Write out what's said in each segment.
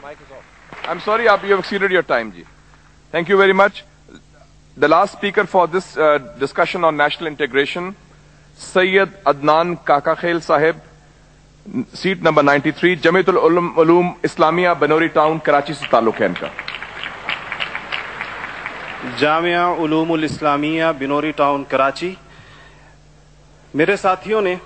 I'm sorry, you have exceeded your time, ji. Thank you very much. The last speaker for this discussion on national integration, Sayyid Adnan Kakakhail Sahib, seat number 93, Jamiatul Ulum Islamia, Banori Town, Karachi se ताल्लुक है इनका. Jamia उलूमुल Islamia Binori town Karachi. मेरे साथियों ने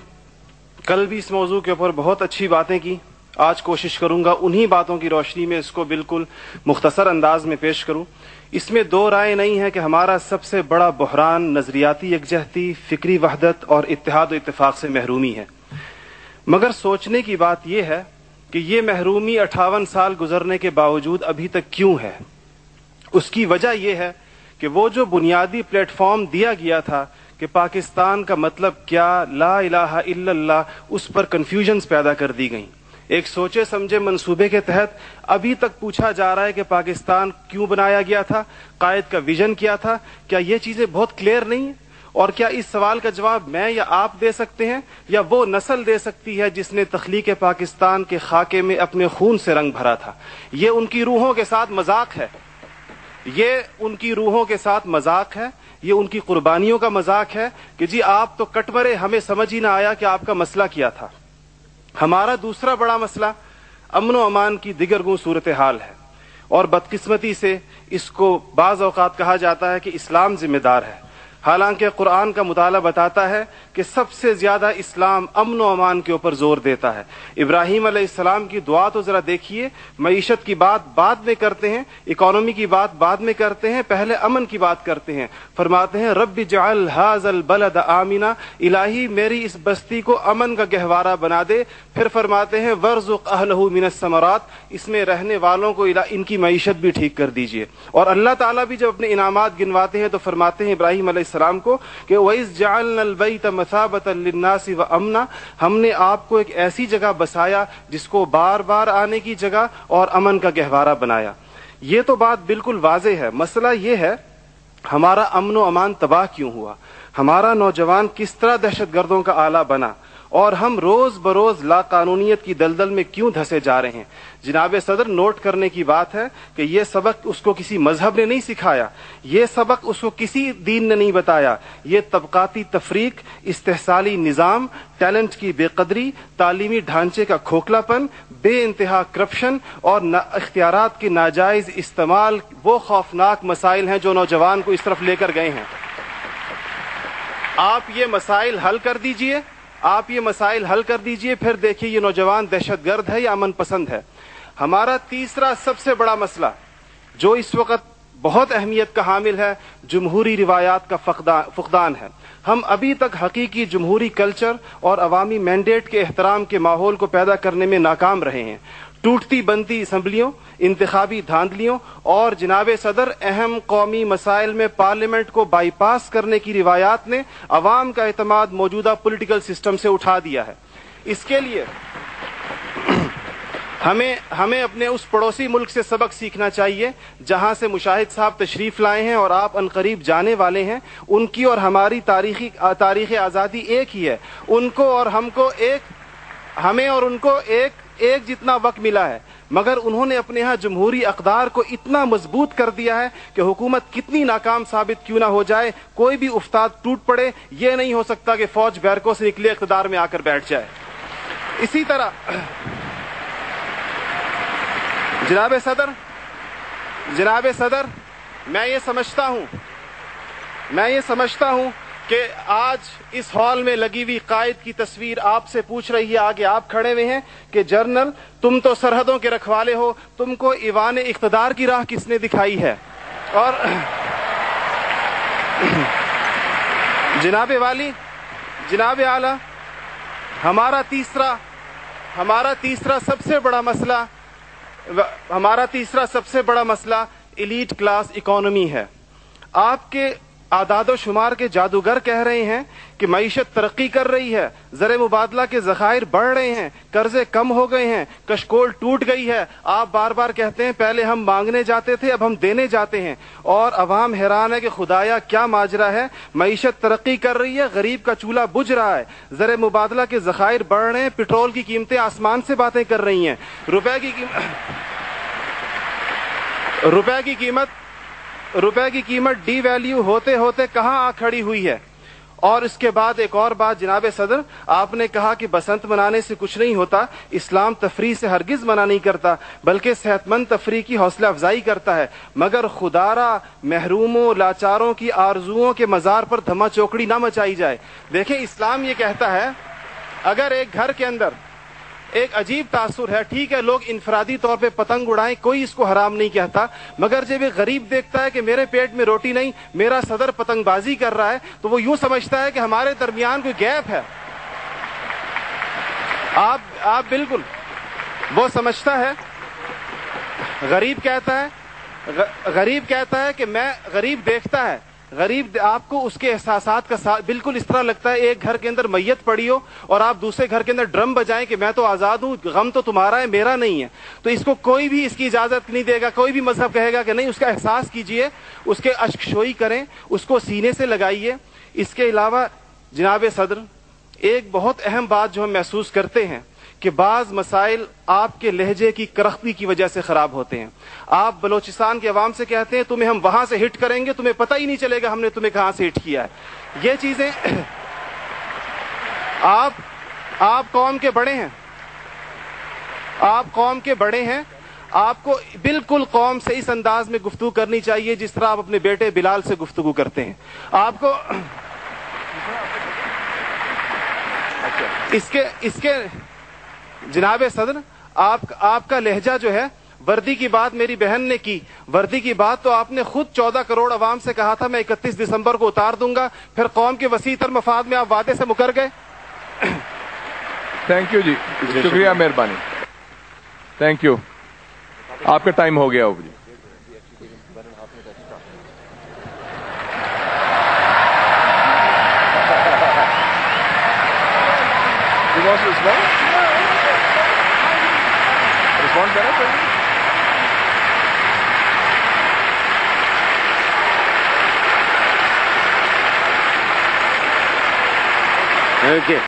कल भी इस मौजू के ऊपर बहुत अच्छी बातें की. आज कोशिश करूंगा उन्हीं बातों की रोशनी में इसको बिल्कुल मुख्तसर अंदाज में पेश करूं. इसमें दो राय नहीं है कि हमारा सबसे बड़ा बहरान नजरियाती यकजहती, फिक्री वहदत और इत्तेहाद व इत्तेफाक से महरूमी है. मगर सोचने की बात यह है कि ये महरूमी 58 साल गुजरने के बावजूद अभी तक क्यों है. उसकी वजह यह है कि वो जो बुनियादी प्लेटफॉर्म दिया गया था कि पाकिस्तान का मतलब क्या, ला इलाहा इल्लल्लाह, उस पर कन्फ्यूजन्स पैदा कर दी गई. एक सोचे समझे मंसूबे के तहत अभी तक पूछा जा रहा है कि पाकिस्तान क्यों बनाया गया था, कायद का विजन क्या था. क्या ये चीजें बहुत क्लियर नहीं है? और क्या इस सवाल का जवाब मैं या आप दे सकते हैं या वो नस्ल दे सकती है जिसने तख्लीक पाकिस्तान के खाके में अपने खून से रंग भरा था. ये उनकी रूहों के साथ मजाक है, ये उनकी रूहों के साथ मजाक है, ये उनकी कुर्बानियों का मजाक है कि जी आप तो कट मरे, हमें समझ ही ना आया कि आपका मसला क्या था. हमारा दूसरा बड़ा मसला अमन व अमान की दिगरगुं सूरत हाल है और बदकिस्मती से इसको बाज़ औक़ात कहा जाता है कि इस्लाम जिम्मेदार है. हालांकि कुरान का मुताला बताता है कि सबसे ज्यादा इस्लाम अमन व अमान के ऊपर जोर देता है. इब्राहीम अलैहिस्सलाम की दुआ तो जरा देखिए. मईशत की बात बाद में करते हैं, इकोनॉमी की बात बाद में करते हैं, पहले अमन की बात करते हैं. फरमाते हैं रब्बि जअल हाज़ल बलद आमिना, इलाही मेरी इस बस्ती को अमन का गहवारा बना दे. फिर फरमाते हैं वर्ज़ुक़ अहलहु मिनस समरात, इसमें रहने वालों को इनकी मईशत भी ठीक कर दीजिए. और अल्लाह ताला भी जब अपने इनामात गिनवाते हैं तो फरमाते हैं इब्राहीम अलैहिस्सलाम को कि वइज़ जअलनल बैत मसाबतन लिन्नासि व अमना, हमने आपको एक ऐसी जगह बसाया जिसको बार बार आने की जगह और अमन का गहवारा बनाया. ये तो बात बिल्कुल वाज़े है. मसला ये है हमारा अमन व अमान तबाह क्यों हुआ, हमारा नौजवान किस तरह दहशतगर्दों का आला बना और हम रोज बरोज लाकानूनियत की दलदल में क्यों धंसे जा रहे हैं. जनाब सदर, नोट करने की बात है कि यह सबक उसको किसी मजहब ने नहीं सिखाया, यह सबक उसको किसी दीन ने नहीं बताया. ये तबकाती तफरीक, इस्तेहसाली निज़ाम, टैलेंट की बेकदरी, तालीमी ढांचे का खोखलापन, बे इंतहा करप्शन और इख्तियारात के नाजायज इस्तेमाल वो खौफनाक मसाइल हैं जो नौजवान को इस तरफ लेकर गए हैं. आप ये मसाइल हल कर दीजिए, आप ये मसाइल हल कर दीजिए, फिर देखिए ये नौजवान दहशतगर्द है या अमन पसंद है. हमारा तीसरा सबसे बड़ा मसला जो इस वक्त बहुत अहमियत का हामिल है, जमहूरी रिवायात का फुकदान है. हम अभी तक हकीकी जमहूरी कल्चर और अवामी मैंडेट के एहतराम के माहौल को पैदा करने में नाकाम रहे हैं. टूटती बनती असम्बलियों, इंतखाबी धांधलियों और जनाब सदर अहम कौमी मसाइल में पार्लियामेंट को बाईपास करने की रिवायात ने अवाम का एतमाद मौजूदा पॉलिटिकल सिस्टम से उठा दिया है. इसके लिए हमें अपने उस पड़ोसी मुल्क से सबक सीखना चाहिए जहां से मुशाहिद साहब तशरीफ लाए हैं और आप अनकरीब जाने वाले हैं. उनकी और हमारी तारीख आज़ादी एक ही है. उनको और हमको हमें और उनको एक जितना वक्त मिला है, मगर उन्होंने अपने यहाँ जमहूरी अक़दार को इतना मजबूत कर दिया है कि हुकूमत कितनी नाकाम साबित क्यों ना हो जाए, कोई भी उस्ताद टूट पड़े, ये नहीं हो सकता कि फौज बैरकों से निकले इक़्तिदार में आकर बैठ जाए. इसी तरह जनाब सदर, मैं ये समझता हूं कि आज इस हॉल में लगी हुई कायद की तस्वीर आपसे पूछ रही है, आगे आप खड़े हुए हैं कि जनरल तुम तो सरहदों के रखवाले हो, तुमको ईवान इख्तिदार की राह किसने दिखाई है. और जनाब वाली, जनाब आला, हमारा तीसरा सबसे बड़ा मसला एलीट क्लास इकोनॉमी है. आपके आदाद शुमार के जादूगर कह रहे हैं कि मईशत तरक्की कर रही है, ज़र मुबादला के ज़खायर बढ़ रहे हैं, कर्जे कम हो गए हैं, कशकोल टूट गई है. आप बार बार कहते हैं पहले हम मांगने जाते थे, अब हम देने जाते हैं. और अवाम हैरान है कि खुदाया क्या माजरा है. मईशत तरक्की कर रही है, गरीब का चूल्हा बुझ रहा है, ज़र मुबादला के ज़खायर बढ़ रहे हैं, पेट्रोल की कीमतें आसमान से बातें कर रही हैं, रुपए की روپے کی قیمت ڈی ویلیو ہوتے ہوتے کہاں آ کھڑی ہوئی ہے. اور اس کے بعد ایک اور بات جناب صدر, آپ نے کہا کہ بسنت منانے سے کچھ نہیں ہوتا. اسلام تفریح سے ہرگز منع نہیں کرتا بلکہ صحت مند تفریح کی حوصلہ افزائی کرتا ہے, مگر خدارا محروموں لاچاروں کی آرزوؤں کے مزار پر دھما چوکڑی نہ مچائی جائے. دیکھیں اسلام یہ کہتا ہے اگر ایک گھر کے اندر ایک عجیب تاثر ہے, ٹھیک ہے لوگ انفرادی طور پہ پتنگ اڑائیں, کوئی اس کو حرام نہیں کہتا, مگر جب ایک غریب دیکھتا ہے کہ میرے پیٹ میں روٹی نہیں, میرا صدر پتنگ بازی کر رہا ہے, تو وہ یوں سمجھتا ہے کہ ہمارے درمیان کوئی گیپ ہے. آپ بالکل وہ سمجھتا ہے, غریب کہتا ہے کہ میں, غریب دیکھتا ہے, غریب آپ کو اس کے احساسات کا بالکل اس طرح لگتا ہے ایک گھر کے اندر میت پڑی ہو اور آپ دوسرے گھر کے اندر ڈرم بجائیں کہ میں تو آزاد ہوں, غم تو تمہارا ہے میرا نہیں ہے. تو اس کو کوئی بھی اس کی اجازت نہیں دے گا, کوئی بھی مذہب کہے گا کہ نہیں, اس کا احساس کیجئے, اس کے اشک شوئی کریں, اس کو سینے سے لگائیے. اس کے علاوہ جناب صدر ایک بہت اہم بات جو ہم محسوس کرتے ہیں کہ بعض مسائل آپ کے لہجے کی کرختی کی وجہ سے خراب ہوتے ہیں. آپ بلوچستان کے عوام سے کہتے ہیں تمہیں ہم وہاں سے ہٹ کریں گے, تمہیں پتہ ہی نہیں چلے گا ہم نے تمہیں کہاں سے ہٹ کیا ہے. یہ چیزیں آپ قوم کے بڑے ہیں, آپ کو بالکل قوم سے اس انداز میں گفتگو کرنی چاہیے جس طرح آپ اپنے بیٹے بلال سے گفتگو کرتے ہیں. آپ کو اس کے جناب صدر آپ کا لہجہ جو ہے, وردی کی بات میری بہن نے کی, وردی کی بات تو آپ نے خود 14 کروڑ عوام سے کہا تھا میں 31 دسمبر کو اتار دوں گا, پھر قوم کے وسیع تر مفاد میں آپ وعدے سے مکر گئے. تھینک یو جی, شکریہ, مہربانی, تھینک یو. آپ کا ٹائم ہو گیا ہو جی. Okay.